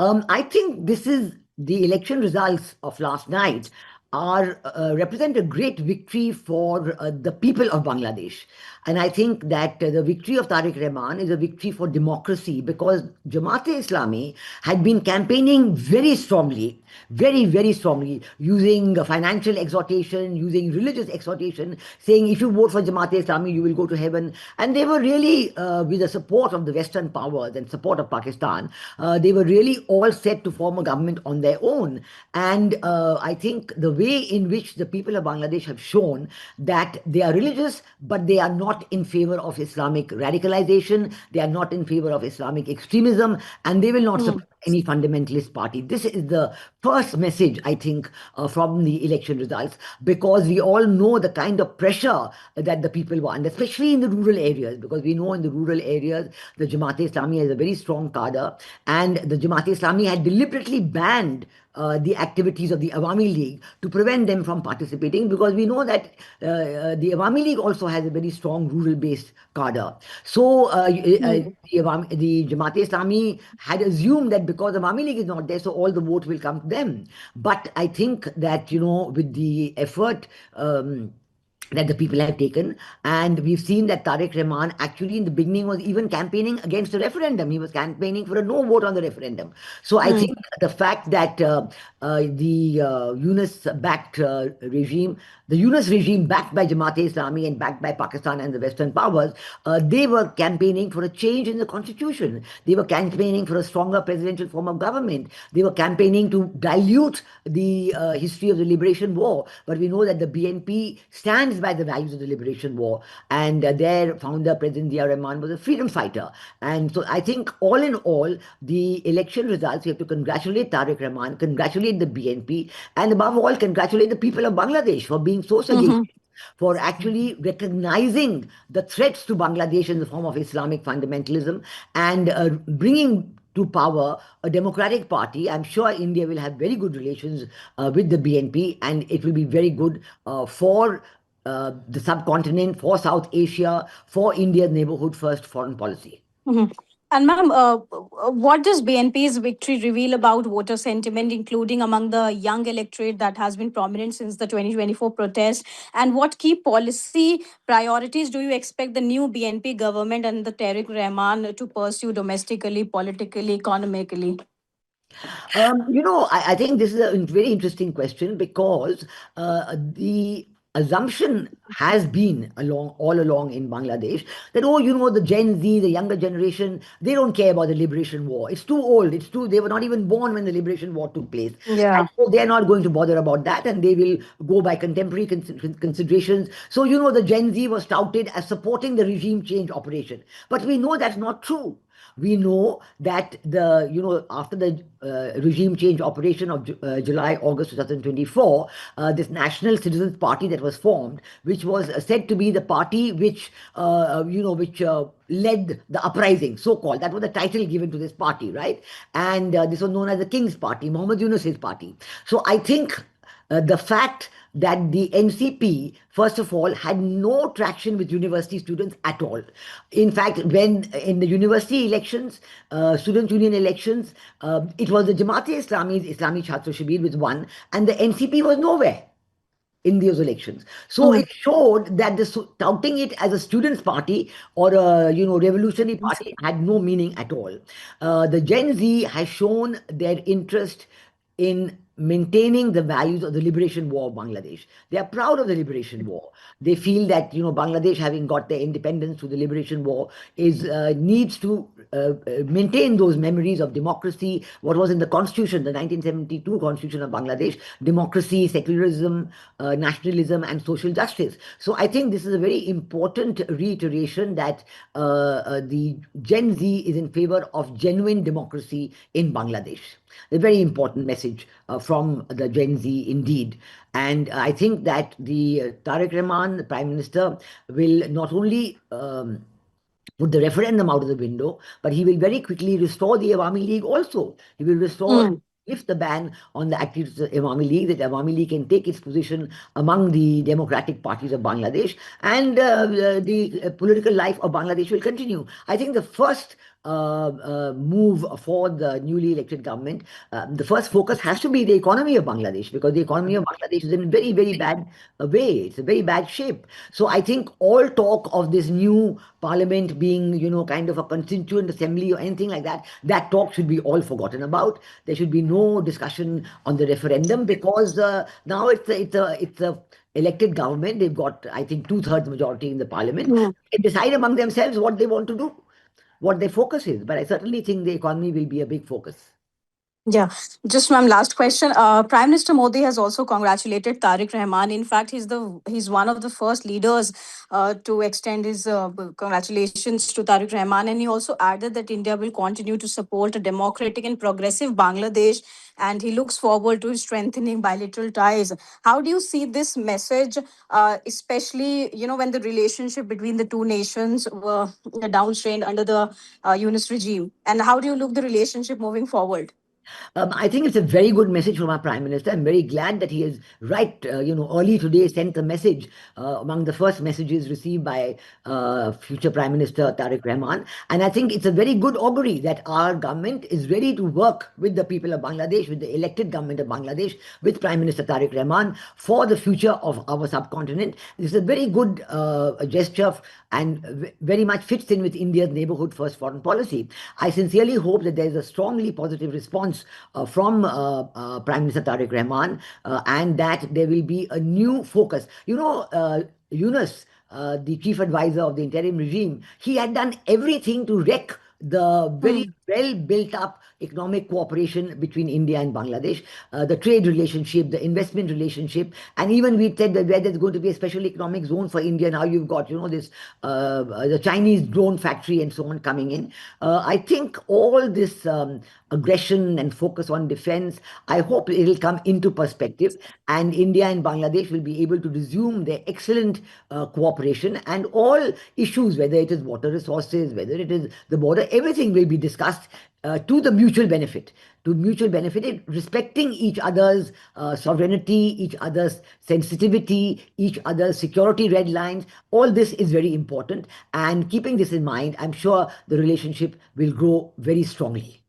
I think this is the election results of last night are represent a great victory for the people of Bangladesh. And I think that the victory of Tarique Rahman is a victory for democracy because Jamaat-e-Islami had been campaigning very strongly, very strongly, using financial exhortation, using religious exhortation, saying if you vote for Jamaat-e-Islami, you will go to heaven. And they were really, with the support of the Western powers and support of Pakistan, they were really all set to form a government on their own. And I think the way in which the people of Bangladesh have shown that they are religious, but they are not in favor of Islamic radicalization, they are not in favor of Islamic extremism, and they will not support any fundamentalist party. This is the first message, I think, from the election results, because we all know the kind of pressure that the people want, especially in the rural areas, because we know in the rural areas, the Jamaat-e-Islami has a very strong cadre, and the Jamaat-e-Islami had deliberately banned the activities of the Awami League to prevent them from participating, because we know that the Awami League also has a very strong rural-based cadre. So the Jamaat-e-Islami had assumed that because the Awami League is not there, so all the vote will come to them. But I think that, with the effort that the people have taken. And we've seen that Tariq Rahman actually in the beginning was even campaigning against the referendum. He was campaigning for a no vote on the referendum. So I think the fact that the Yunus-backed regime, the Yunus regime backed by Jamaat-e-Islami and backed by Pakistan and the Western powers, they were campaigning for a change in the constitution. They were campaigning for a stronger presidential form of government. They were campaigning to dilute the history of the liberation war. But we know that the BNP stands by the values of the liberation war. And their founder, President Zia Rahman, was a freedom fighter. And so I think all in all, the election results, we have to congratulate Tariq Rahman, congratulate the BNP, and above all, congratulate the people of Bangladesh for being so sagacious, for actually recognizing the threats to Bangladesh in the form of Islamic fundamentalism and bringing to power a democratic party. I'm sure India will have very good relations with the BNP, and it will be very good for the subcontinent, for South Asia, for India's neighborhood first foreign policy. And ma'am, what does BNP's victory reveal about voter sentiment, including among the young electorate that has been prominent since the 2024 protest? And what key policy priorities do you expect the new BNP government and the Tariq Rahman to pursue domestically, politically, economically? I think this is a very interesting question because the assumption has been all along in Bangladesh that, the Gen Z, the younger generation, they don't care about the liberation war. It's too old. They were not even born when the liberation war took place. Yeah. And so they're not going to bother about that, and they will go by contemporary considerations. So, the Gen Z was touted as supporting the regime change operation. But we know that's not true. We know that after the regime change operation of July, August 2024, this National Citizens Party that was formed, which was said to be the party which led the uprising, so-called. That was the title given to this party, right? And this was known as the King's Party, Muhammad Yunus's party. So I think the fact that the NCP, first of all, had no traction with university students at all. In fact, when in the university elections, student union elections, it was the Jamaat-e-Islami's Islami Chhatra Shibir which won, and the NCP was nowhere in those elections. So it showed that touting it as a students' party or a revolutionary party had no meaning at all. The Gen Z has shown their interest in maintaining the values of the liberation war of Bangladesh. They are proud of the liberation war. They feel that Bangladesh, having got their independence through the liberation war, needs to maintain those memories of democracy. What was in the constitution, the 1972 constitution of Bangladesh: democracy, secularism, nationalism, and social justice. So I think this is a very important reiteration that the Gen Z is in favor of genuine democracy in Bangladesh. A very important message from the Gen Z indeed. And I think that the Tariq Rahman, the Prime Minister, will not only put the referendum out of the window, but he will very quickly restore the Awami League also. He will lift the ban on the activities of the Awami League, that Awami League can take its position among the democratic parties of Bangladesh, and the political life of Bangladesh will continue. I think the first move for the newly elected government, the first focus has to be the economy of Bangladesh, because the economy of Bangladesh is in very, very bad way. It's a very bad shape. So I think all talk of this new parliament being, kind of a constituent assembly or anything like that, that talk should be all forgotten about. There should be no discussion on the referendum, because now it's a elected government. They've got, I think, two-thirds majority in the parliament. They decide among themselves what they want to do, what their focus is. But I certainly think the economy will be a big focus. Yeah, just one last question. Prime Minister Modi has also congratulated Tariq Rahman. In fact, he's one of the first leaders to extend his congratulations to Tariq Rahman, and he also added that India will continue to support a democratic and progressive Bangladesh, and he looks forward to strengthening bilateral ties. How do you see this message, especially when the relationship between the two nations were downstrained under the Yunus regime, and how do you look the relationship moving forward? I think it's a very good message from our Prime Minister. I'm very glad that he has, right, early today sent a message, among the first messages received by future Prime Minister Tariq Rahman. And I think it's a very good augury that our government is ready to work with the people of Bangladesh, with the elected government of Bangladesh, with Prime Minister Tariq Rahman for the future of our subcontinent. This is a very good gesture, and very much fits in with India's neighborhood first foreign policy. I sincerely hope that there is a strongly positive response from Prime Minister Tariq Rahman, and that there will be a new focus. Yunus, the chief advisor of the interim regime, he had done everything to wreck the very well built up economic cooperation between India and Bangladesh, the trade relationship, the investment relationship, and even we said that where there's going to be a special economic zone for India, now you've got, this the Chinese drone factory and so on coming in. I think all this aggression and focus on defense, I hope it'll come into perspective, and India and Bangladesh will be able to resume their excellent cooperation, and all issues, whether it is water resources, whether it is the border, everything will be discussed to the mutual benefit, respecting each other's sovereignty, each other's sensitivity, each other's security red lines. All this is very important. And keeping this in mind, I'm sure the relationship will grow very strongly.